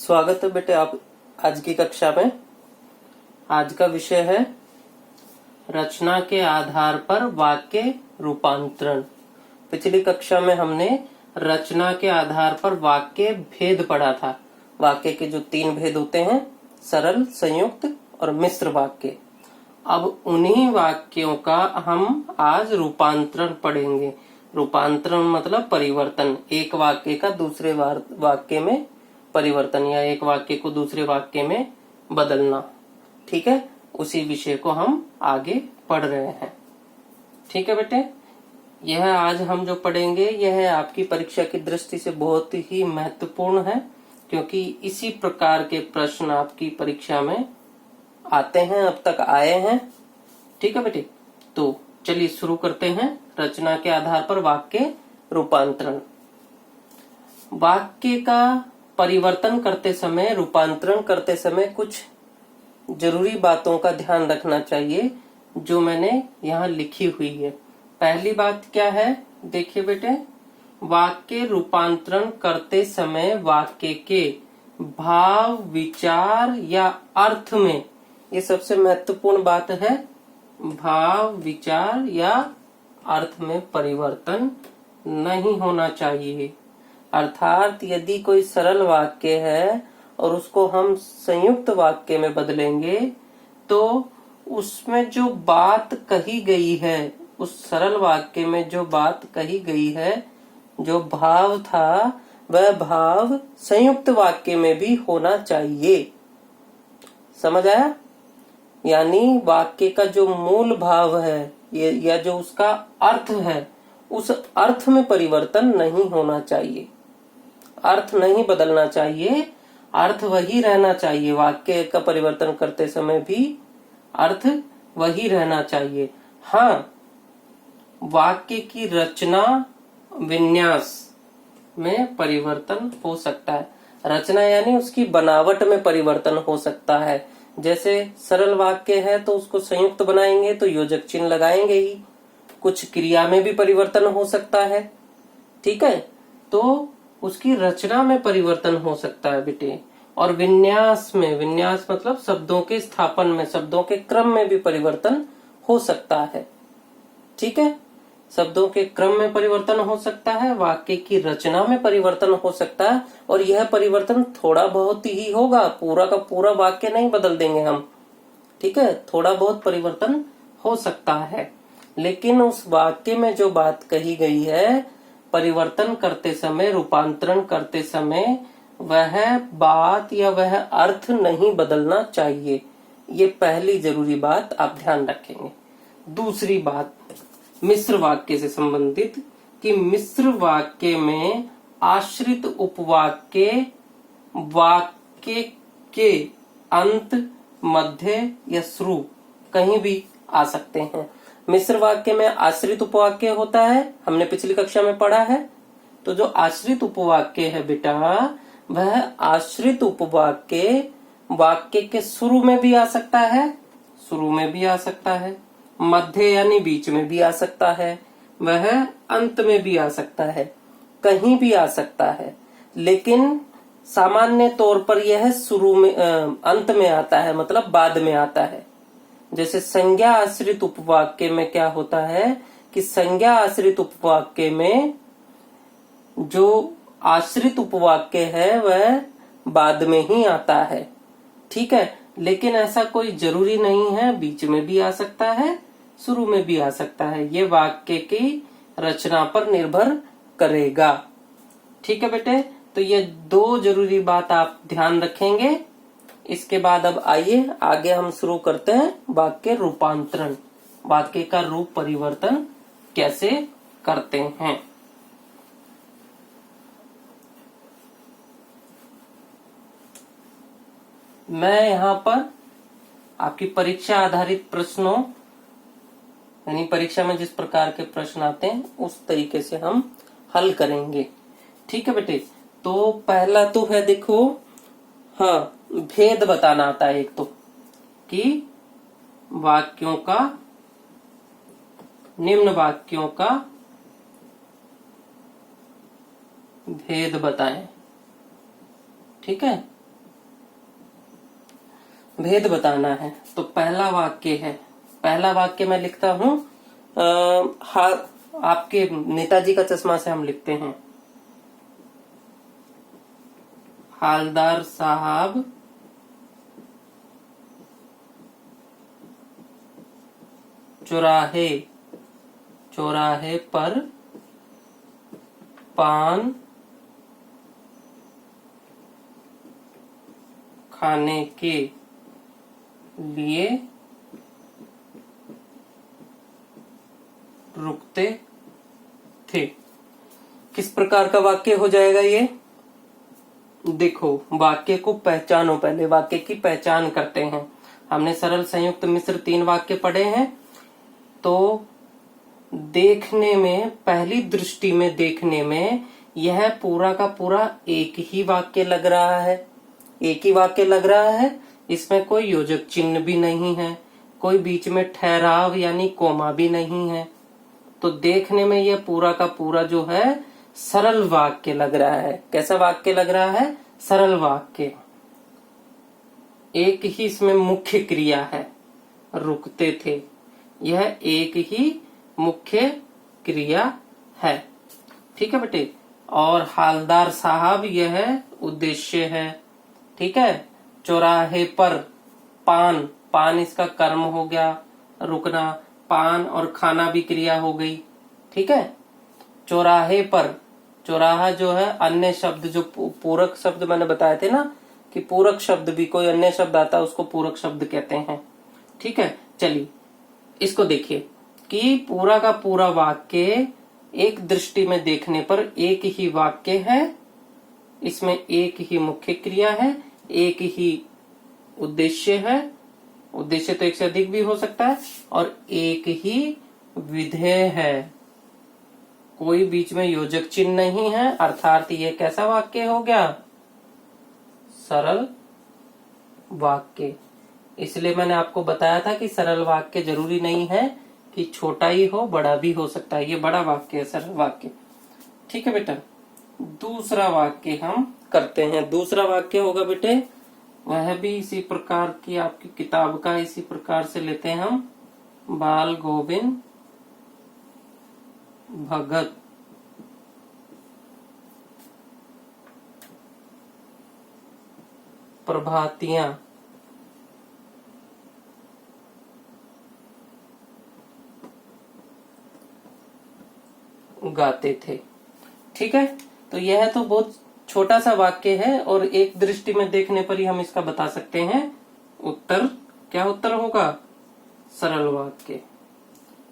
स्वागत है बेटे आप आज की कक्षा में। आज का विषय है रचना के आधार पर वाक्य रूपांतरण। पिछली कक्षा में हमने रचना के आधार पर वाक्य भेद पढ़ा था। वाक्य के जो 3 भेद होते हैं, सरल, संयुक्त और मिश्र वाक्य। अब उन्हीं वाक्यों का हम आज रूपांतरण पढ़ेंगे। रूपांतरण मतलब परिवर्तन, एक वाक्य का दूसरे वाक्य में परिवर्तन या एक वाक्य को दूसरे वाक्य में बदलना। ठीक है, उसी विषय को हम आगे पढ़ रहे हैं। ठीक है बेटे, यह आज हम जो पढ़ेंगे यह आपकी परीक्षा की दृष्टि से बहुत ही महत्वपूर्ण है, क्योंकि इसी प्रकार के प्रश्न आपकी परीक्षा में आते हैं, अब तक आए हैं। ठीक है बेटे, तो चलिए शुरू करते हैं। रचना के आधार पर वाक्य रूपांतरण। वाक्य का परिवर्तन करते समय, रूपांतरण करते समय कुछ जरूरी बातों का ध्यान रखना चाहिए, जो मैंने यहाँ लिखी हुई है। पहली बात क्या है, देखिए बेटे, वाक्य रूपांतरण करते समय वाक्य के भाव, विचार या अर्थ में, ये सबसे महत्वपूर्ण बात है, भाव, विचार या अर्थ में परिवर्तन नहीं होना चाहिए। अर्थात यदि कोई सरल वाक्य है और उसको हम संयुक्त वाक्य में बदलेंगे तो उसमें जो बात कही गई है, उस सरल वाक्य में जो बात कही गई है, जो भाव था, वह भाव संयुक्त वाक्य में भी होना चाहिए। समझ आया? यानी वाक्य का जो मूल भाव है या जो उसका अर्थ है, उस अर्थ में परिवर्तन नहीं होना चाहिए, अर्थ नहीं बदलना चाहिए, अर्थ वही रहना चाहिए। वाक्य का परिवर्तन करते समय भी अर्थ वही रहना चाहिए। हाँ, वाक्य की रचना, विन्यास में परिवर्तन हो सकता है। रचना यानी उसकी बनावट में परिवर्तन हो सकता है। जैसे सरल वाक्य है तो उसको संयुक्त बनाएंगे तो योजक चिन्ह लगाएंगे ही। कुछ क्रिया में भी परिवर्तन हो सकता है। ठीक है, तो उसकी रचना में परिवर्तन हो सकता है बेटे। और विन्यास में, विन्यास मतलब शब्दों के स्थापन में, शब्दों के क्रम में भी परिवर्तन हो सकता है। ठीक है, शब्दों के क्रम में परिवर्तन हो सकता है, वाक्य की रचना में परिवर्तन हो सकता है। और यह परिवर्तन थोड़ा बहुत ही होगा, पूरा का पूरा वाक्य नहीं बदल देंगे हम। ठीक है, थोड़ा बहुत परिवर्तन हो सकता है, लेकिन उस वाक्य में जो बात कही गई है, परिवर्तन करते समय, रूपांतरण करते समय, वह बात या वह अर्थ नहीं बदलना चाहिए। ये पहली जरूरी बात आप ध्यान रखेंगे। दूसरी बात मिश्र वाक्य से संबंधित, कि मिश्र वाक्य में आश्रित उपवाक्य वाक्य के अंत, मध्य या शुरू कहीं भी आ सकते हैं। मिश्र वाक्य में आश्रित उपवाक्य होता है, हमने पिछली कक्षा में पढ़ा है। तो जो आश्रित उपवाक्य है बेटा, वह आश्रित उपवाक्य वाक्य के शुरू में भी आ सकता है, शुरू में भी आ सकता है, मध्य यानी बीच में भी आ सकता है, वह अंत में भी आ सकता है, कहीं भी आ सकता है। लेकिन सामान्य तौर पर यह शुरू में, अंत में आता है, मतलब बाद में आता है। जैसे संज्ञा आश्रित उपवाक्य में क्या होता है कि संज्ञा आश्रित उपवाक्य में जो आश्रित उपवाक्य है वह बाद में ही आता है। ठीक है, लेकिन ऐसा कोई जरूरी नहीं है, बीच में भी आ सकता है, शुरू में भी आ सकता है। ये वाक्य की रचना पर निर्भर करेगा। ठीक है बेटे, तो ये 2 जरूरी बात आप ध्यान रखेंगे। इसके बाद अब आइए आगे हम शुरू करते हैं वाक्य रूपांतरण। वाक्य का रूप परिवर्तन कैसे करते हैं। मैं यहाँ पर आपकी परीक्षा आधारित प्रश्नों, यानी परीक्षा में जिस प्रकार के प्रश्न आते हैं उस तरीके से हम हल करेंगे। ठीक है बेटे, तो पहला तो है, देखो, हाँ, भेद बताना आता है एक तो, कि वाक्यों का, निम्न वाक्यों का भेद बताएं। ठीक है, भेद बताना है। तो पहला वाक्य है, पहला वाक्य मैं लिखता हूं, आपके नेताजी का चश्मा से हम लिखते हैं, हालदार साहब चौराहे चौराहे पर पान खाने के लिए रुकते थे। किस प्रकार का वाक्य हो जाएगा ये? देखो, वाक्य को पहचानो, पहले वाक्य की पहचान करते हैं। हमने सरल, संयुक्त, मिश्र 3 वाक्य पढ़े हैं। तो देखने में, पहली दृष्टि में देखने में यह पूरा का पूरा एक ही वाक्य लग रहा है, एक ही वाक्य लग रहा है। इसमें कोई योजक चिन्ह भी नहीं है, कोई बीच में ठहराव यानी कोमा भी नहीं है। तो देखने में यह पूरा का पूरा जो है सरल वाक्य लग रहा है। कैसा वाक्य लग रहा है? सरल वाक्य। एक ही इसमें मुख्य क्रिया है, रुकते थे, यह एक ही मुख्य क्रिया है। ठीक है बेटे। और हालदार साहब यह उद्देश्य है। ठीक है। चौराहे पर पान, पान इसका कर्म हो गया, रुकना, पान और खाना भी क्रिया हो गई। ठीक है। चौराहे पर, चौराहा जो है अन्य शब्द, जो पूरक शब्द मैंने बताए थे ना कि पूरक शब्द भी कोई अन्य शब्द आता है उसको पूरक शब्द कहते हैं। ठीक है। चलिए इसको देखिए कि पूरा का पूरा वाक्य एक दृष्टि में देखने पर एक ही वाक्य है, इसमें एक ही मुख्य क्रिया है, एक ही उद्देश्य है, उद्देश्य तो एक से अधिक भी हो सकता है, और एक ही विधेय है, कोई बीच में योजक चिन्ह नहीं है। अर्थात ये कैसा वाक्य हो गया? सरल वाक्य। इसलिए मैंने आपको बताया था कि सरल वाक्य जरूरी नहीं है कि छोटा ही हो, बड़ा भी हो सकता है। ये बड़ा वाक्य है, सरल वाक्य। ठीक है बेटा। दूसरा वाक्य हम करते हैं। दूसरा वाक्य होगा बेटे, वह भी इसी प्रकार की आपकी किताब का, इसी प्रकार से लेते हैं हम। बाल गोविंद भगत प्रभातियां गाते थे। ठीक है। तो यह तो बहुत छोटा सा वाक्य है और एक दृष्टि में देखने पर ही हम इसका बता सकते हैं उत्तर। क्या उत्तर होगा? सरल वाक्य।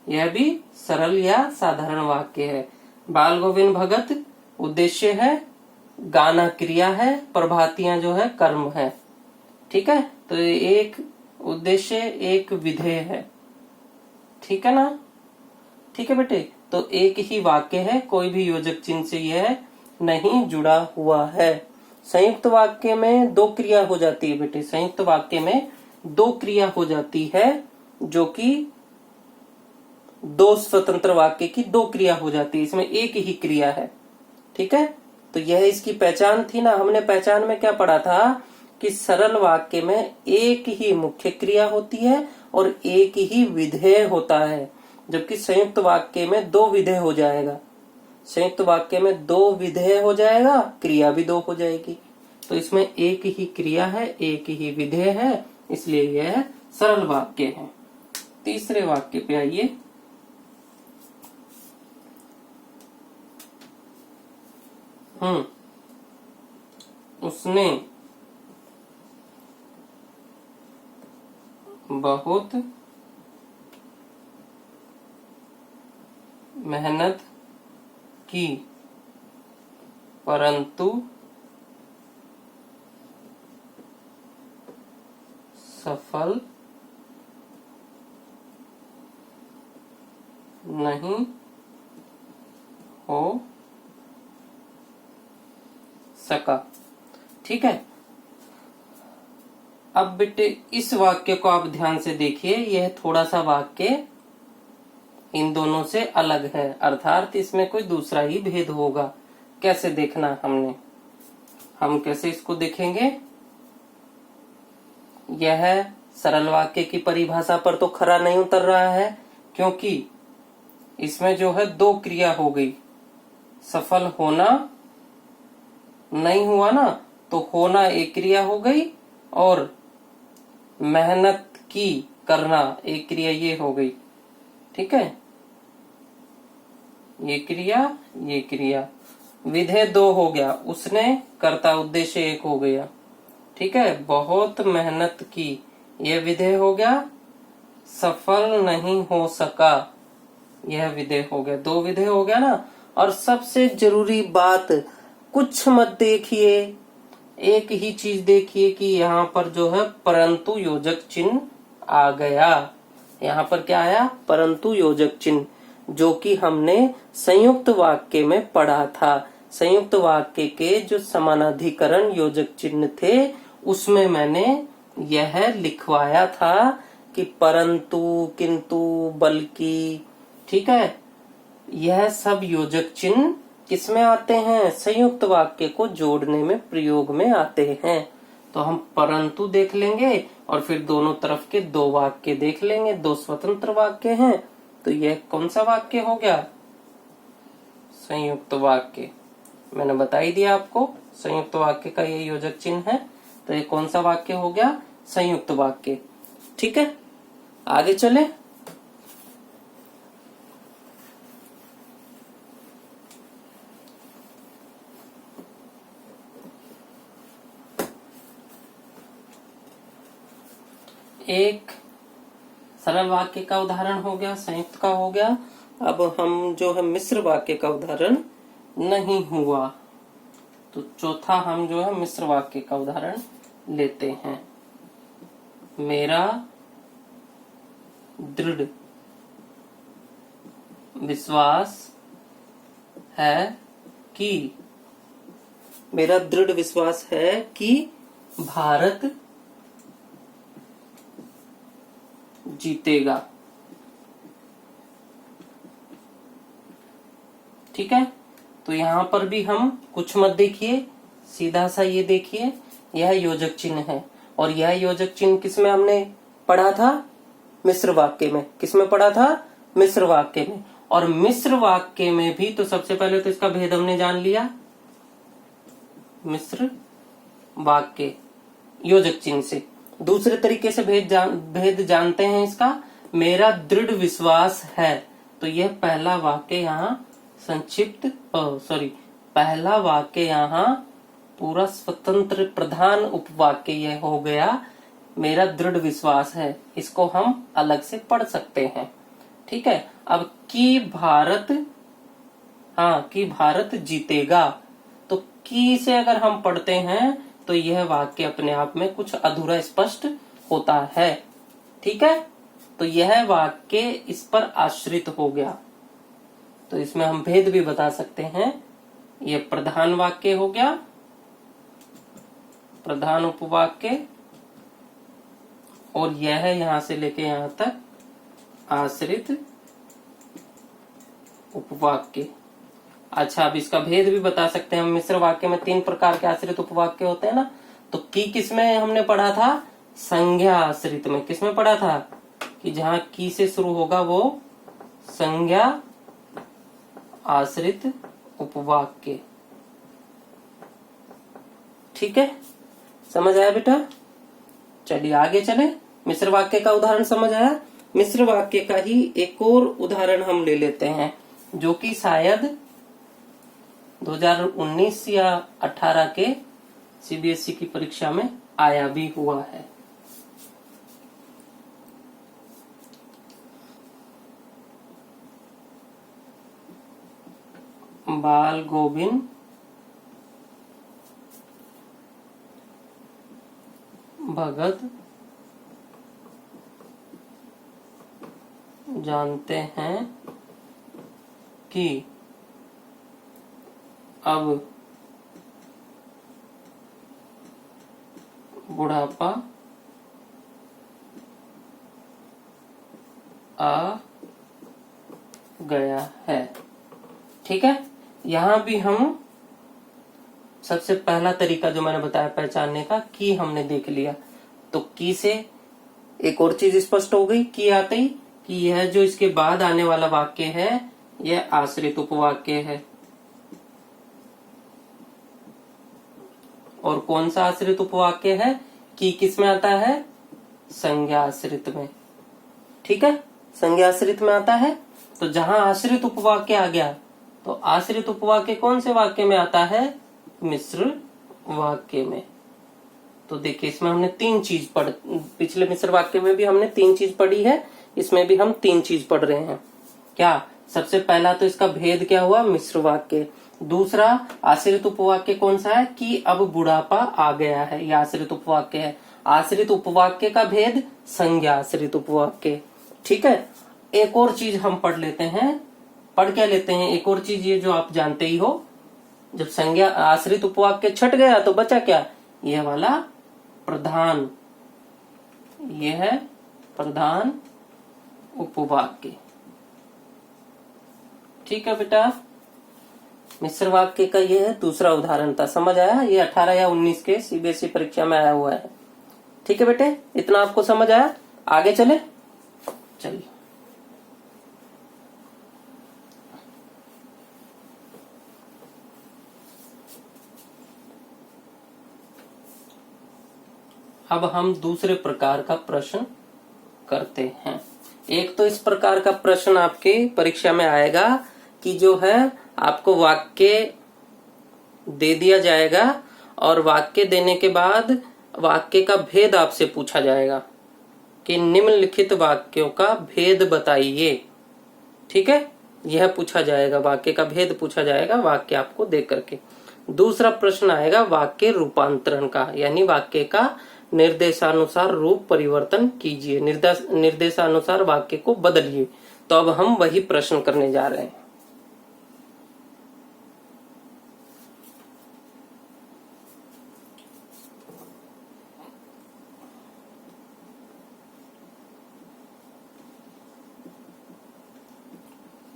यह भी सरल या साधारण वाक्य है। बाल गोविंद भगत उद्देश्य है, गाना क्रिया है, प्रभातियां जो है कर्म है। ठीक है। तो एक उद्देश्य, एक विधेय है। ठीक है ना? ठीक है बेटे। तो एक ही वाक्य है, कोई भी योजक चिन्ह से यह नहीं जुड़ा हुआ है। संयुक्त वाक्य में 2 क्रिया हो जाती है बेटे। संयुक्त वाक्य में 2 क्रिया हो जाती है, जो कि 2 स्वतंत्र वाक्य की 2 क्रिया हो जाती है, इसमें एक ही क्रिया है। ठीक है। तो यह इसकी पहचान थी ना। हमने पहचान में क्या पढ़ा था कि सरल वाक्य में एक ही मुख्य क्रिया होती है और एक ही विधेय होता है, जबकि संयुक्त वाक्य में 2 विधेय हो जाएगा। संयुक्त वाक्य में 2 विधेय हो जाएगा, क्रिया भी 2 हो जाएगी। तो इसमें एक ही क्रिया है, एक ही विधेय है, इसलिए यह सरल वाक्य है। तीसरे वाक्य पे आइए। उसने बहुत मेहनत की, परंतु सफल नहीं हो सका। ठीक है। अब बेटे इस वाक्य को आप ध्यान से देखिए, यह थोड़ा सा वाक्य इन दोनों से अलग है, अर्थात इसमें कोई दूसरा ही भेद होगा। कैसे देखना हम कैसे इसको देखेंगे? यह सरल वाक्य की परिभाषा पर तो खरा नहीं उतर रहा है, क्योंकि इसमें जो है दो क्रिया हो गई। सफल होना नहीं हुआ ना, तो होना एक क्रिया हो गई और मेहनत की करना एक क्रिया ये हो गई। ठीक है, ये क्रिया विधेय दो हो गया, उसने कर्ता उद्देश्य एक हो गया। ठीक है, बहुत मेहनत की, यह विधेय हो गया। सफल नहीं हो सका, यह विधेय हो गया। दो विधेय हो गया ना। और सबसे जरूरी बात, कुछ मत देखिए, एक ही चीज देखिए कि यहाँ पर जो है परंतु योजक चिन्ह आ गया। यहाँ पर क्या आया? परंतु योजक चिन्ह, जो कि हमने संयुक्त वाक्य में पढ़ा था। संयुक्त वाक्य के जो समानाधिकरण योजक चिन्ह थे, उसमें मैंने यह लिखवाया था कि परंतु, किंतु, बल्कि। ठीक है, यह सब योजक चिन्ह किसमें आते हैं? संयुक्त वाक्य को जोड़ने में, प्रयोग में आते हैं। तो हम परंतु देख लेंगे और फिर दोनों तरफ के दो वाक्य देख लेंगे, दो स्वतंत्र वाक्य हैं। तो यह कौन सा वाक्य हो गया? संयुक्त वाक्य। मैंने बता ही दिया आपको, संयुक्त वाक्य का ये योजक चिन्ह है। तो ये कौन सा वाक्य हो गया? संयुक्त वाक्य। ठीक है, आगे चले। एक सरल वाक्य का उदाहरण हो गया, संयुक्त का हो गया। अब हम जो है मिश्र वाक्य का उदाहरण नहीं हुआ, तो चौथा हम जो है मिश्र वाक्य का उदाहरण लेते हैं। मेरा दृढ़ विश्वास है कि, मेरा दृढ़ विश्वास है कि भारत जीतेगा। ठीक है, तो यहां पर भी हम कुछ मत देखिए, सीधा सा ये देखिए, यह योजक चिन्ह है। और यह योजक चिन्ह किसमें हमने पढ़ा था? मिश्र वाक्य में। किसमें पढ़ा था? मिश्र वाक्य में। और मिश्र वाक्य में भी तो सबसे पहले तो इसका भेद हमने जान लिया, मिश्र वाक्य योजक चिन्ह से। दूसरे तरीके से भेद जानते हैं इसका, मेरा दृढ़ विश्वास है। तो यह पहला वाक्य यहाँ संक्षिप्त, पहला वाक्य यहाँ पूरा स्वतंत्र प्रधान उपवाक्य यह हो गया, मेरा दृढ़ विश्वास है। इसको हम अलग से पढ़ सकते हैं। ठीक है, अब कि भारत, कि भारत जीतेगा, तो की से अगर हम पढ़ते हैं तो यह वाक्य अपने आप में कुछ अधूरा स्पष्ट होता है। ठीक है, तो यह वाक्य इस पर आश्रित हो गया। तो इसमें हम भेद भी बता सकते हैं। यह प्रधान वाक्य हो गया, प्रधान उपवाक्य, और यह यहां से लेके यहां तक आश्रित उपवाक्य। अच्छा, अब इसका भेद भी बता सकते हैं हम। मिश्र वाक्य में 3 प्रकार के आश्रित उपवाक्य होते हैं ना। तो की किसमें हमने पढ़ा था? संज्ञा आश्रित में। किसमें पढ़ा था? कि जहां की से शुरू होगा वो संज्ञा आश्रित उपवाक्य। ठीक है, समझ आया बेटा? चलिए आगे चले। मिश्र वाक्य का उदाहरण समझ आया। मिश्र वाक्य का ही एक और उदाहरण हम ले लेते हैं, जो कि शायद 2019 या 18 के सीबीएसई की परीक्षा में आया भी हुआ है। बाल गोविंद भगत जानते हैं कि अब बुढ़ापा आ गया है। ठीक है, यहां भी हम सबसे पहला तरीका जो मैंने बताया पहचानने का, कि हमने देख लिया। तो की से एक और चीज स्पष्ट हो गई की आते ही कि यह जो इसके बाद आने वाला वाक्य है यह आश्रित उपवाक्य है। और कौन सा आश्रित उपवाक्य है? की किस में आता है? संज्ञा आश्रित में। ठीक है, संज्ञा आश्रित में आता है। तो जहां आश्रित उपवाक्य आ गया तो आश्रित उपवाक्य कौन से वाक्य में आता है? मिश्र वाक्य में। तो देखिए इसमें हमने तीन चीज पढ़, पिछले मिश्र वाक्य में भी हमने तीन चीज पढ़ी है, इसमें भी हम तीन चीज पढ़ रहे हैं। क्या? सबसे पहला तो इसका भेद क्या हुआ? मिश्र वाक्य। दूसरा आश्रित उपवाक्य कौन सा है? कि अब बुढ़ापा आ गया है, यह आश्रित उपवाक्य है। आश्रित उपवाक्य का भेद संज्ञा आश्रित उपवाक्य। ठीक है, एक और चीज हम पढ़ लेते हैं। पढ़ क्या लेते हैं? एक और चीज ये जो आप जानते ही हो, जब संज्ञा आश्रित उपवाक्य छट गया तो बचा क्या? यह वाला प्रधान, यह है प्रधान उपवाक्य। ठीक है बेटा, मिश्र वाक्य का यह है दूसरा उदाहरण था। समझ आया? ये 18 या 19 के सीबीएसई परीक्षा में आया हुआ है। ठीक है बेटे, इतना आपको समझ आया? आगे चले, चलिए। अब हम दूसरे प्रकार का प्रश्न करते हैं। एक तो इस प्रकार का प्रश्न आपके परीक्षा में आएगा कि जो है आपको वाक्य दे दिया जाएगा और वाक्य देने के बाद वाक्य का भेद आपसे पूछा जाएगा कि निम्नलिखित वाक्यों का भेद बताइए। ठीक है, यह पूछा जाएगा, वाक्य का भेद पूछा जाएगा वाक्य आपको दे करके। दूसरा प्रश्न आएगा वाक्य रूपांतरण का, यानी वाक्य का निर्देशानुसार रूप परिवर्तन कीजिए, निर्देशानुसार वाक्य को बदलिए। तो अब हम वही प्रश्न करने जा रहे हैं।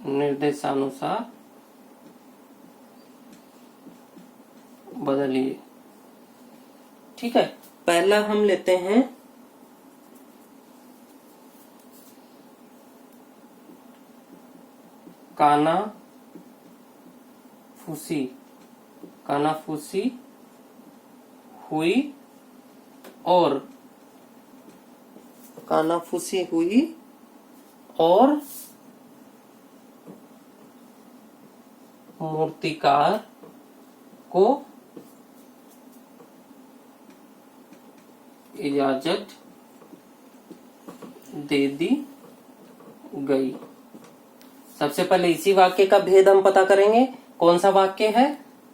निर्देशानुसार बदलिए। ठीक है, पहला हम लेते हैं काना फूसी। काना फूसी हुई और काना फूसी हुई और मूर्तिकार को इजाजत दे दी गई। सबसे पहले इसी वाक्य का भेद हम पता करेंगे। कौन सा वाक्य है?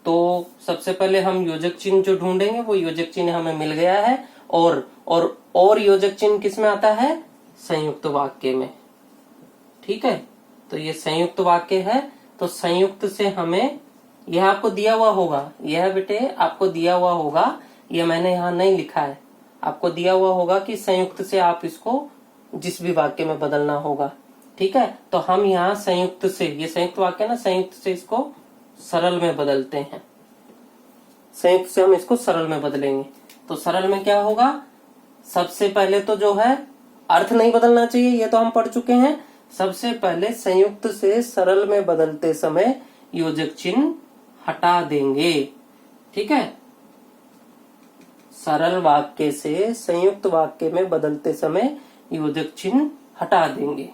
तो सबसे पहले हम योजक चिन्ह जो ढूंढेंगे वो योजक चिन्ह हमें मिल गया है। और योजक चिन्ह किस में आता है? संयुक्त वाक्य में। ठीक है, तो ये संयुक्त वाक्य है। तो संयुक्त से हमें, यह आपको दिया हुआ होगा, यह बेटे आपको दिया हुआ होगा, यह मैंने यहाँ नहीं लिखा है, आपको दिया हुआ होगा कि संयुक्त से आप इसको जिस भी वाक्य में बदलना होगा। ठीक है, तो हम यहाँ संयुक्त से, ये संयुक्त वाक्य है ना, संयुक्त से इसको सरल में बदलते हैं। संयुक्त से हम इसको सरल में बदलेंगे। तो सरल में क्या होगा? सबसे पहले तो जो है अर्थ नहीं बदलना चाहिए, ये तो हम पढ़ चुके हैं। सबसे पहले संयुक्त से सरल में बदलते समय योजक चिन्ह हटा देंगे। ठीक है, सरल वाक्य से संयुक्त वाक्य में बदलते समय योजक चिन्ह हटा देंगे।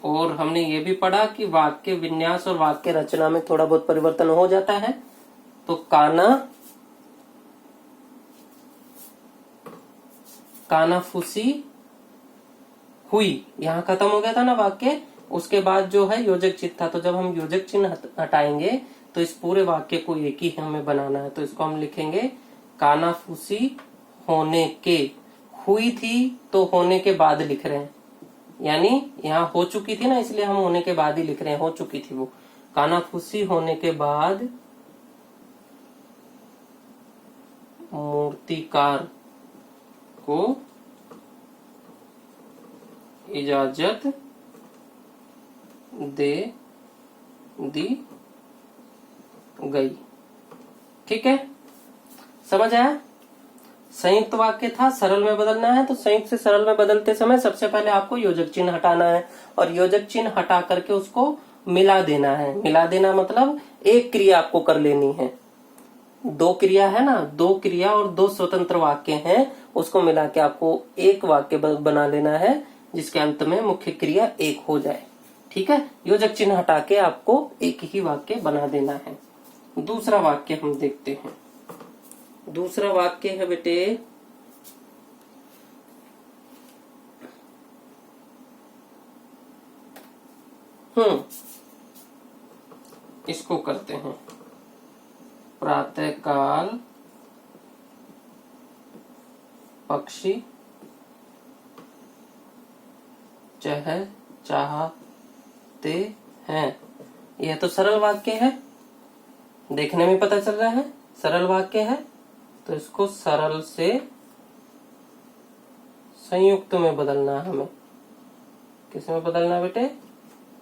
और हमने ये भी पढ़ा कि वाक्य विन्यास और वाक्य रचना में थोड़ा बहुत परिवर्तन हो जाता है। तो कानाफूसी हुई, यहाँ खत्म हो गया था ना वाक्य। उसके बाद जो है योजक चिन्ह था, तो जब हम योजक चिन्ह हटाएंगे तो इस पूरे वाक्य को एक ही हमें बनाना है। तो इसको हम लिखेंगे कानाफूसी होने के, हुई थी तो होने के बाद लिख रहे हैं, यानी यहाँ हो चुकी थी ना, इसलिए हम होने के बाद ही लिख रहे हैं, हो चुकी थी वो। कानाफूसी होने के बाद मूर्तिकार को इजाजत दे दी गई। ठीक है, समझ आया? संयुक्त वाक्य था, सरल में बदलना है, तो संयुक्त से सरल में बदलते समय सबसे पहले आपको योजक चिन्ह हटाना है और योजक चिन्ह हटा करके उसको मिला देना है। मिला देना मतलब एक क्रिया आपको कर लेनी है। दो क्रिया है ना, दो क्रिया और दो स्वतंत्र वाक्य हैं, उसको मिला के आपको एक वाक्य बना लेना है जिसके अंत में मुख्य क्रिया एक हो जाए। ठीक है, योजक चिन्ह हटा के आपको एक ही वाक्य बना देना है। दूसरा वाक्य हम देखते हैं। दूसरा वाक्य है बेटे, इसको करते हैं। प्रातःकाल पक्षी चहचहाते हैं। यह तो सरल वाक्य है, देखने में पता चल रहा है सरल वाक्य है, तो इसको सरल से संयुक्त में बदलना है हमें। किस में बदलना है बेटे?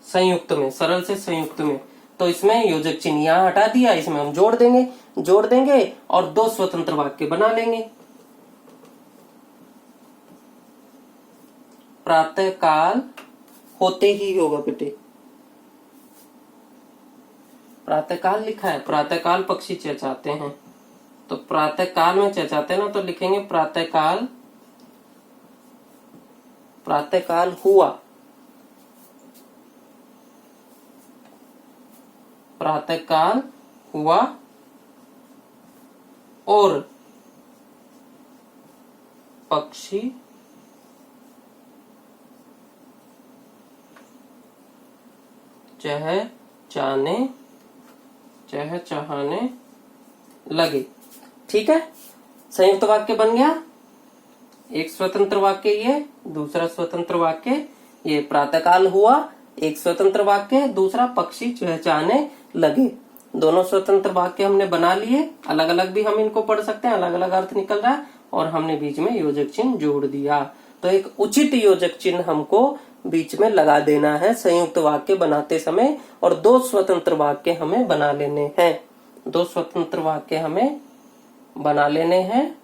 संयुक्त में, सरल से संयुक्त में। तो इसमें योजक चिन्ह यहाँ हटा दिया, इसमें हम जोड़ देंगे और दो स्वतंत्र वाक्य बना लेंगे। प्रातःकाल होते ही होगा बेटे, प्रातःकाल लिखा है, प्रातःकाल पक्षी चहचहाते हैं, तो प्रातःकाल में चहचहाते हैं ना, तो लिखेंगे प्रातःकाल, प्रातःकाल हुआ, प्रातःकाल हुआ और पक्षी चहचहाने लगे। ठीक है, संयुक्त वाक्य बन गया। एक स्वतंत्र वाक्य ये, दूसरा स्वतंत्र वाक्य ये। प्रातःकाल हुआ एक स्वतंत्र वाक्य, दूसरा पक्षी चहचहाने लगे। दोनों स्वतंत्र वाक्य हमने बना लिए, अलग अलग भी हम इनको पढ़ सकते हैं, अलग अलग अर्थ निकल रहा है, और हमने बीच में योजक चिन्ह जोड़ दिया। तो एक उचित योजक चिन्ह हमको बीच में लगा देना है संयुक्त वाक्य बनाते समय, और दो स्वतंत्र वाक्य हमें बना लेने हैं। दो स्वतंत्र वाक्य हमें बना लेने हैं,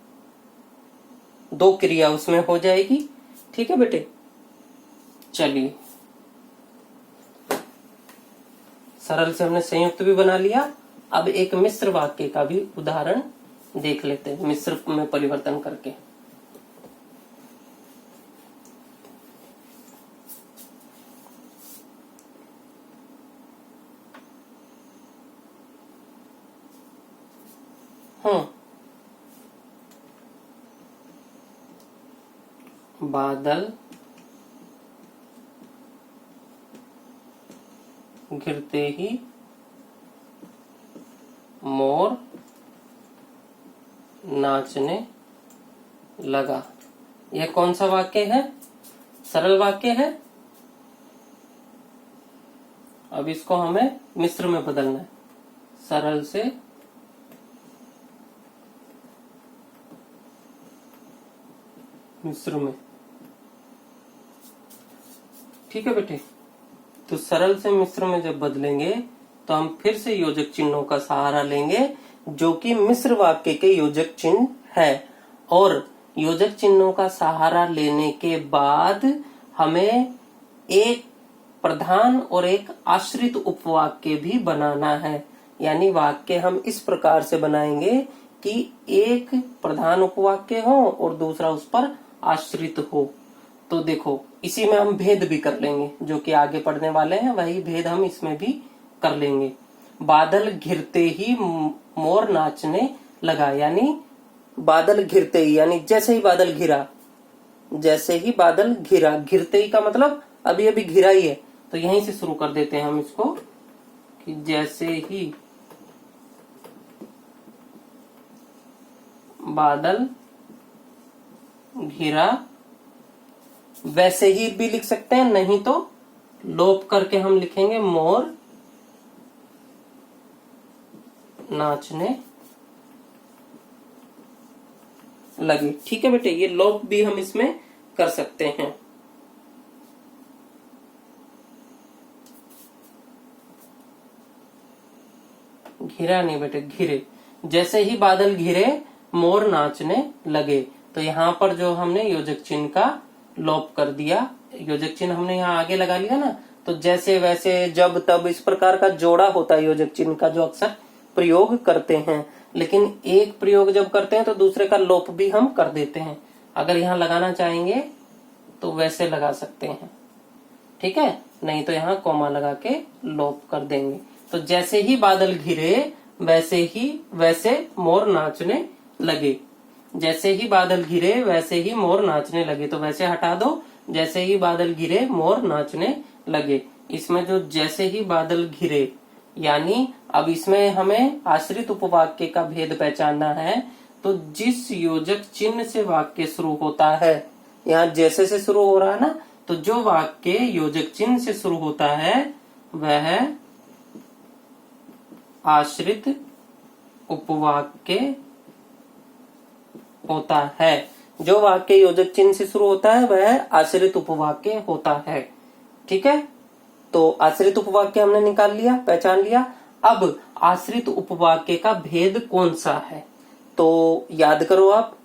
दो क्रिया उसमें हो जाएगी। ठीक है बेटे, चलिए सरल से हमने संयुक्त भी बना लिया। अब एक मिश्र वाक्य का भी उदाहरण देख लेते हैं, मिश्र में परिवर्तन करके। बादल घिरते ही मोर नाचने लगा। यह कौन सा वाक्य है? सरल वाक्य है। अब इसको हमें मिश्र में बदलना है, सरल से मिश्र में। ठीक है बेटे, तो सरल से मिश्र में जब बदलेंगे तो हम फिर से योजक चिन्हों का सहारा लेंगे, जो कि मिश्र वाक्य के योजक चिन्ह है। और योजक चिन्हों का सहारा लेने के बाद हमें एक प्रधान और एक आश्रित उपवाक्य भी बनाना है। यानी वाक्य हम इस प्रकार से बनाएंगे कि एक प्रधान उपवाक्य हो और दूसरा उस पर आश्रित हो। तो देखो, इसी में हम भेद भी कर लेंगे, जो कि आगे पढ़ने वाले हैं, वही भेद हम इसमें भी कर लेंगे। बादल घिरते ही मोर नाचने लगा, यानी बादल घिरते ही, यानी जैसे ही बादल घिरा, जैसे ही बादल घिरा, घिरते ही का मतलब अभी अभी घिरा ही है, तो यहीं से शुरू कर देते हैं हम इसको कि जैसे ही बादल घिरा, वैसे ही भी लिख सकते हैं, नहीं तो लोप करके हम लिखेंगे मोर नाचने लगे। ठीक है बेटे, ये लोप भी हम इसमें कर सकते हैं। घिरा नहीं बेटे, घिरे। जैसे ही बादल घिरे मोर नाचने लगे। तो यहाँ पर जो हमने योजक चिन्ह का लोप कर दिया, योजक चिन्ह हमने यहाँ आगे लगा लिया ना, तो जैसे वैसे जब तब इस प्रकार का जोड़ा होता है योजक चिन्ह का, जो अक्सर प्रयोग करते हैं। लेकिन एक प्रयोग जब करते हैं तो दूसरे का लोप भी हम कर देते हैं। अगर यहाँ लगाना चाहेंगे तो वैसे लगा सकते हैं, ठीक है, नहीं तो यहाँ कोमा लगा के लोप कर देंगे। तो जैसे ही बादल घिरे वैसे मोर नाचने लगे। जैसे ही बादल घिरे वैसे ही मोर नाचने लगे, तो वैसे हटा दो, जैसे ही बादल घिरे मोर नाचने लगे। इसमें जो जैसे ही बादल घिरे, यानी अब इसमें हमें आश्रित उपवाक्य का भेद पहचानना है। तो जिस योजक चिन्ह से वाक्य शुरू होता है, यहाँ जैसे से शुरू हो रहा है ना, तो जो वाक्य योजक चिन्ह से शुरू होता है वह आश्रित उपवाक्य होता है। जो वाक्य योजक चिन्ह से शुरू होता है वह आश्रित उपवाक्य होता है, ठीक है। तो आश्रित उपवाक्य हमने निकाल लिया, पहचान लिया। अब आश्रित उपवाक्य का भेद कौन सा है, तो याद करो आप,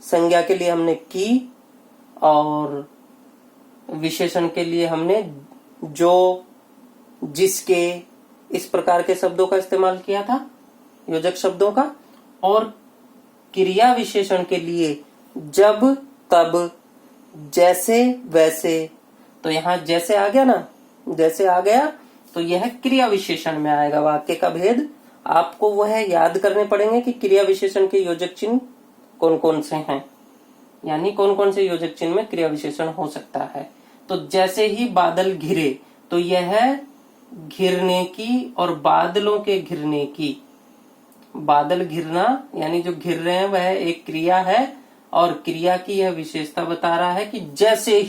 संज्ञा के लिए हमने की और विशेषण के लिए हमने जो, जिसके, इस प्रकार के शब्दों का इस्तेमाल किया था, योजक शब्दों का। और क्रिया विशेषण के लिए जब, तब, जैसे, वैसे। तो यहाँ जैसे आ गया ना, जैसे आ गया तो यह क्रिया विशेषण में आएगा। वाक्य का भेद आपको वह याद करने पड़ेंगे कि क्रिया विशेषण के योजक चिन्ह कौन कौन से हैं, यानी कौन कौन से योजक चिन्ह में क्रिया विशेषण हो सकता है। तो जैसे ही बादल घिरे, तो यह घिरने की और बादलों के घिरने की, बादल घिरना यानी जो घिर रहे हैं वह एक क्रिया है, और क्रिया की यह विशेषता बता रहा है कि जैसे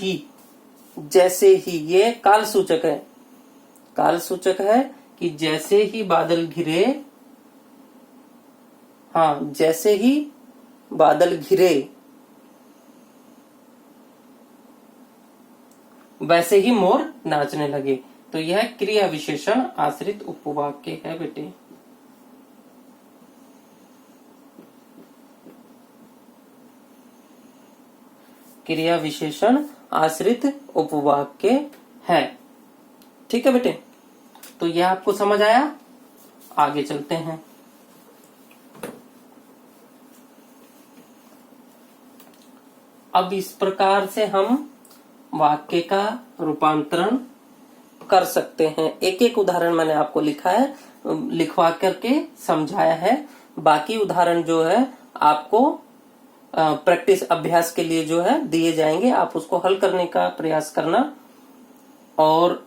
ही ये काल सूचक है, काल सूचक है कि जैसे ही बादल घिरे, हाँ, जैसे ही बादल घिरे वैसे ही मोर नाचने लगे। तो यह क्रिया विशेषण आश्रित उपवाक्य है बेटे। क्रिया विशेषण आश्रित उपवाक्य है, ठीक है बेटे। तो यह आपको समझ आया, आगे चलते हैं। अब इस प्रकार से हम वाक्य का रूपांतरण कर सकते हैं। एक एक उदाहरण मैंने आपको लिखवा करके समझाया है। बाकी उदाहरण जो है आपको प्रैक्टिस, अभ्यास के लिए जो है दिए जाएंगे। आप उसको हल करने का प्रयास करना, और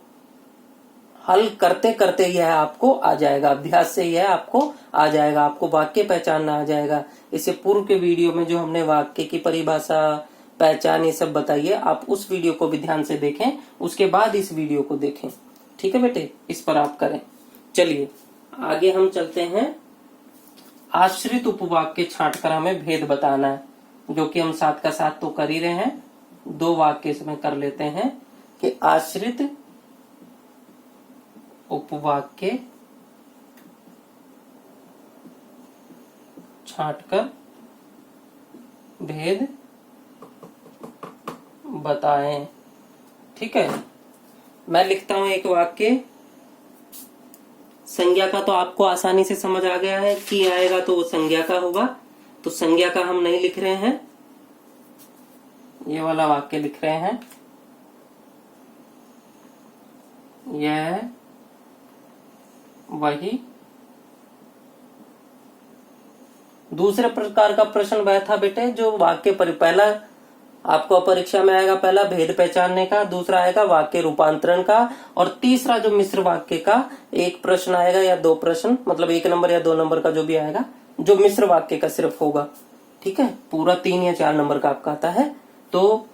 हल करते करते यह आपको आ जाएगा, अभ्यास से यह आपको आ जाएगा, आपको वाक्य पहचानना आ जाएगा। इससे पूर्व के वीडियो में जो हमने वाक्य की परिभाषा, पहचान, ये सब बताइए, आप उस वीडियो को भी ध्यान से देखें, उसके बाद इस वीडियो को देखें, ठीक है बेटे, इस पर आप करें। चलिए आगे हम चलते हैं। आश्रित उपवाक्य छांटकर हमें भेद बताना है, जो कि हम साथ का साथ तो कर ही रहे हैं। दो वाक्य इसमें कर लेते हैं कि आश्रित उपवाक्य छांटकर भेद बताएं, ठीक है। मैं लिखता हूं एक वाक्य। संज्ञा का तो आपको आसानी से समझ आ गया है, की आएगा तो वो संज्ञा का होगा, तो संज्ञा का हम नहीं लिख रहे हैं, ये वाला वाक्य लिख रहे हैं। यह वही। दूसरे प्रकार का प्रश्न वह था बेटे जो वाक्य पहला आपको परीक्षा में आएगा, पहला भेद पहचानने का, दूसरा आएगा वाक्य रूपांतरण का, और तीसरा जो मिश्र वाक्य का एक प्रश्न आएगा या दो प्रश्न, मतलब 1 नंबर या 2 नंबर का जो भी आएगा, जो मिश्र वाक्य का सिर्फ होगा, ठीक है। पूरा 3 या 4 नंबर का आपका आता है। तो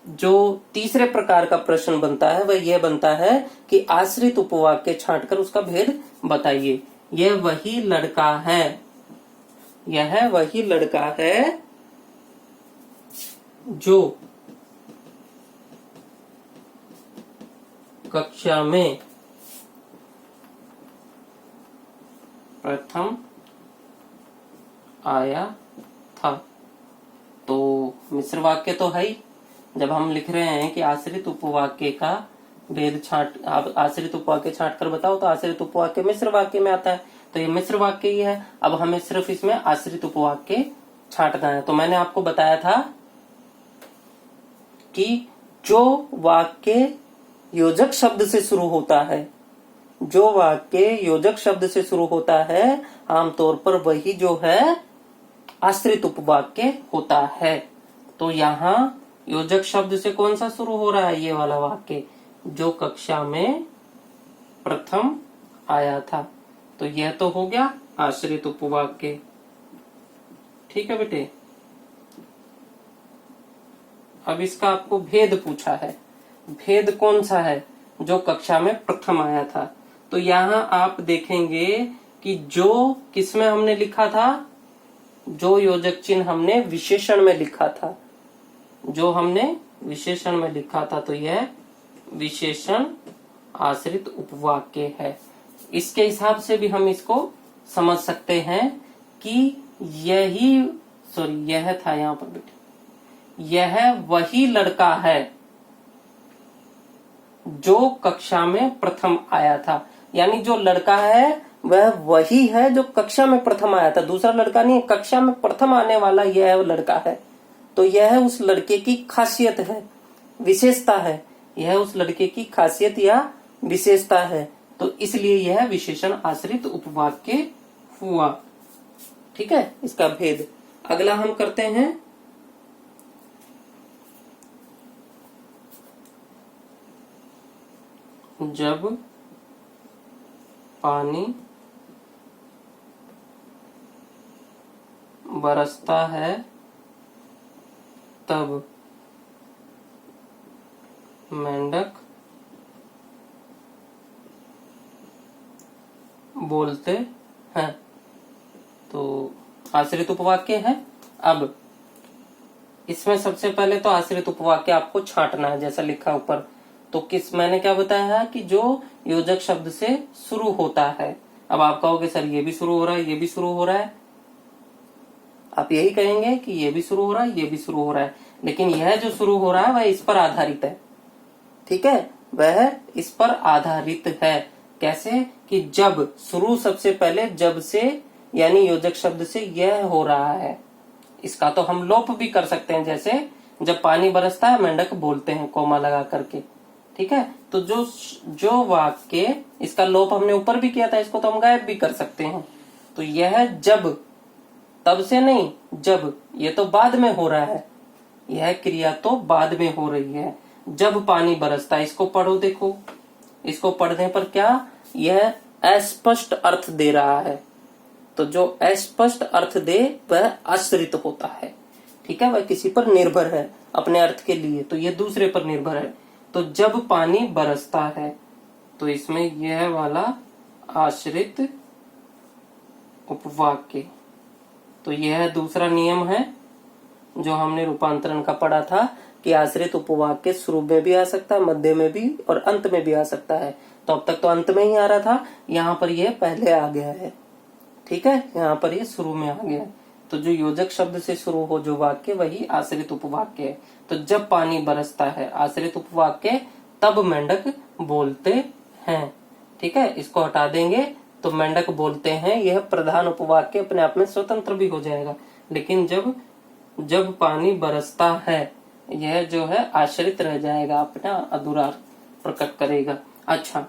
जो तीसरे प्रकार का प्रश्न बनता है वह यह बनता है कि आश्रित उपवाक्य छांटकर उसका भेद बताइए। यह वही लड़का है, यह वही लड़का है जो कक्षा में प्रथम आया था। तो मिश्र वाक्य तो है ही। जब हम लिख रहे हैं कि आश्रित उपवाक्य का भेद छांट, आप आश्रित उपवाक्य छांट कर बताओ, तो आश्रित उपवाक्य मिश्र वाक्य में आता है, तो ये मिश्र वाक्य ही है। अब हमें सिर्फ इसमें आश्रित उपवाक्य छांटना है। तो मैंने आपको बताया था कि जो वाक्य योजक शब्द से शुरू होता है, जो वाक्य योजक शब्द से शुरू होता है, आमतौर पर वही जो है आश्रित उपवाक्य होता है। तो यहाँ योजक शब्द से कौन सा शुरू हो रहा है? ये वाला वाक्य जो कक्षा में प्रथम आया था। तो यह तो हो गया आश्रित उपवाक्य। ठीक है बेटे। अब इसका आपको भेद पूछा है। भेद कौन सा है? जो कक्षा में प्रथम आया था। तो यहाँ आप देखेंगे कि जो किसमें हमने लिखा था, जो योजक चिन्ह हमने विशेषण में लिखा था, जो हमने विशेषण में लिखा था, तो यह विशेषण आश्रित उपवाक्य है। इसके हिसाब से भी हम इसको समझ सकते हैं कि यह था यहाँ पर बेटे, यह वही लड़का है जो कक्षा में प्रथम आया था। यानी जो लड़का है वह वही है जो कक्षा में प्रथम आया था, दूसरा लड़का नहीं। कक्षा में प्रथम आने वाला यह लड़का है। तो यह उस लड़के की खासियत है, विशेषता है। यह उस लड़के की खासियत या विशेषता है। तो इसलिए यह विशेषण आश्रित उपवाक्य हुआ। ठीक है, इसका भेद। अगला हम करते हैं जब पानी बरसता है तब मेंढक बोलते हैं। तो आश्रित उपवाक्य है। अब इसमें सबसे पहले तो आश्रित उपवाक्य आपको छांटना है, जैसा लिखा ऊपर। तो मैंने क्या बताया है कि जो योजक शब्द से शुरू होता है। अब आप कहोगे सर ये भी शुरू हो रहा है, ये भी शुरू हो रहा है। आप यही कहेंगे कि ये भी शुरू हो रहा है, ये भी शुरू हो रहा है, लेकिन यह जो शुरू हो रहा है वह इस पर आधारित है। ठीक है, वह इस पर आधारित है। कैसे? कि जब शुरू सबसे पहले जब से यानी योजक शब्द से यह हो रहा है। इसका तो हम लोप भी कर सकते हैं, जैसे जब पानी बरसता है मेंढक बोलते हैं, कोमा लगा करके। ठीक है, तो जो वाक्य, इसका लोप हमने ऊपर भी किया था, इसको तो हम गायब भी कर सकते हैं। तो यह जब, तब से नहीं, जब, ये तो बाद में हो रहा है, यह क्रिया तो बाद में हो रही है। जब पानी बरसता है, इसको पढ़ो, देखो, इसको पढ़ने पर क्या यह अस्पष्ट अर्थ दे रहा है। तो जो अस्पष्ट अर्थ दे वह आश्रित होता है। ठीक है, वह किसी पर निर्भर है अपने अर्थ के लिए, तो यह दूसरे पर निर्भर है। तो जब पानी बरसता है, तो इसमें यह वाला आश्रित उपवाक्य। तो यह दूसरा नियम है जो हमने रूपांतरण का पढ़ा था कि आश्रित उपवाक्य शुरू में भी आ सकता है, मध्य में भी और अंत में भी आ सकता है। तो अब तक तो अंत में ही आ रहा था, यहाँ पर यह पहले आ गया है। ठीक है, यहाँ पर यह शुरू में आ गया है। तो जो योजक शब्द से शुरू हो जो वाक्य, वही आश्रित उपवाक्य है। तो जब पानी बरसता है आश्रित उपवाक्य, तब मेंढक बोलते हैं। ठीक है, इसको हटा देंगे तो मेंढक बोलते हैं, यह प्रधान उपवाक्य अपने आप में स्वतंत्र भी हो जाएगा। लेकिन जब पानी बरसता है, यह जो है आश्रित रह जाएगा, अपना अधूरा प्रकट करेगा। अच्छा,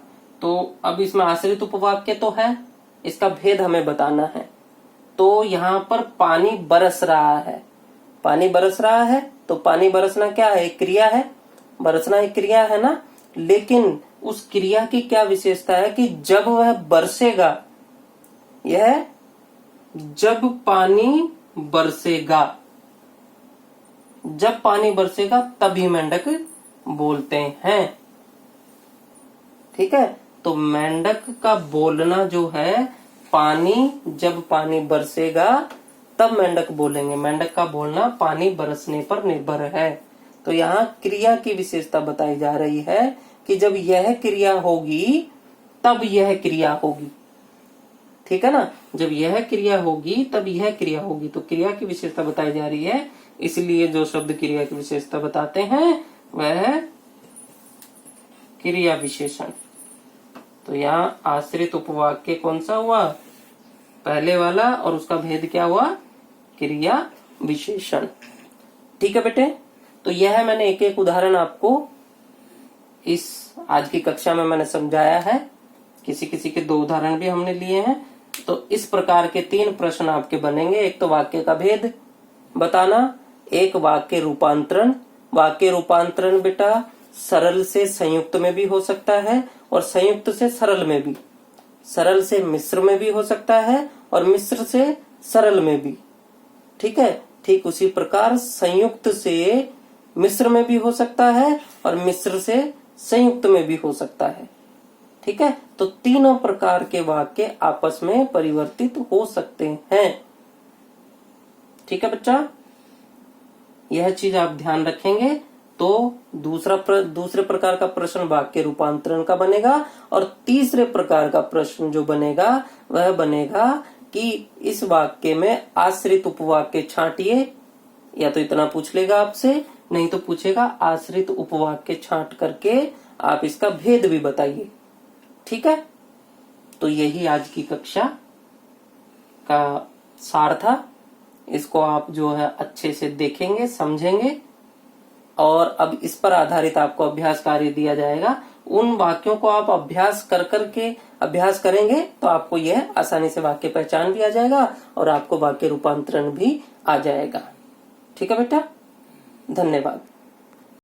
तो अब इसमें आश्रित उपवाक्य तो है, इसका भेद हमें बताना है। तो यहाँ पर पानी बरस रहा है, पानी बरस रहा है, तो पानी बरसना क्या है? एक क्रिया है। बरसना एक क्रिया है ना, लेकिन उस क्रिया की क्या विशेषता है कि जब वह बरसेगा, यह जब पानी बरसेगा, जब पानी बरसेगा तभी मेंढक बोलते हैं। ठीक है, तो मेंढक का बोलना जो है, जब पानी बरसेगा तब मेंढक बोलेंगे। मेंढक का बोलना पानी बरसने पर निर्भर है। तो यहाँ क्रिया की विशेषता बताई जा रही है कि जब यह क्रिया होगी तब यह क्रिया होगी। ठीक है ना। जब यह क्रिया होगी तब यह क्रिया होगी, तो क्रिया की विशेषता बताई जा रही है, इसलिए जो शब्द क्रिया की विशेषता बताते हैं वह क्रिया विशेषण। तो यहाँ आश्रित उपवाक्य कौन सा हुआ, पहले वाला, और उसका भेद क्या हुआ, क्रिया विशेषण। ठीक है बेटे, तो यह मैंने एक एक उदाहरण आपको इस आज की कक्षा में मैंने समझाया है। किसी किसी के 2 उदाहरण भी हमने लिए हैं। तो इस प्रकार के 3 प्रश्न आपके बनेंगे। एक तो वाक्य का भेद बताना, एक वाक्य रूपांतरण। वाक्य रूपांतरण बेटा सरल से संयुक्त में भी हो सकता है और संयुक्त से सरल में भी, सरल से मिश्र में भी हो सकता है और मिश्र से सरल में भी। ठीक है, ठीक उसी प्रकार संयुक्त से मिश्र में भी हो सकता है और मिश्र से संयुक्त में भी हो सकता है। ठीक है, तो तीनों प्रकार के वाक्य आपस में परिवर्तित हो सकते हैं। ठीक है बच्चा, यह चीज आप ध्यान रखेंगे। तो दूसरे प्रकार का प्रश्न वाक्य रूपांतरण का बनेगा, और तीसरे प्रकार का प्रश्न जो बनेगा वह बनेगा कि इस वाक्य में आश्रित उपवाक्य छांटिए। या तो इतना पूछ लेगा आपसे, नहीं तो पूछेगा आश्रित उपवाक्य छांट करके आप इसका भेद भी बताइए। ठीक है, तो यही आज की कक्षा का सार था। इसको आप जो है अच्छे से देखेंगे, समझेंगे, और अब इस पर आधारित आपको अभ्यास कार्य दिया जाएगा। उन वाक्यों को आप अभ्यास अभ्यास करेंगे तो आपको यह आसानी से वाक्य पहचान भी आ जाएगा और आपको वाक्य रूपांतरण भी आ जाएगा। ठीक है बेटा, धन्यवाद।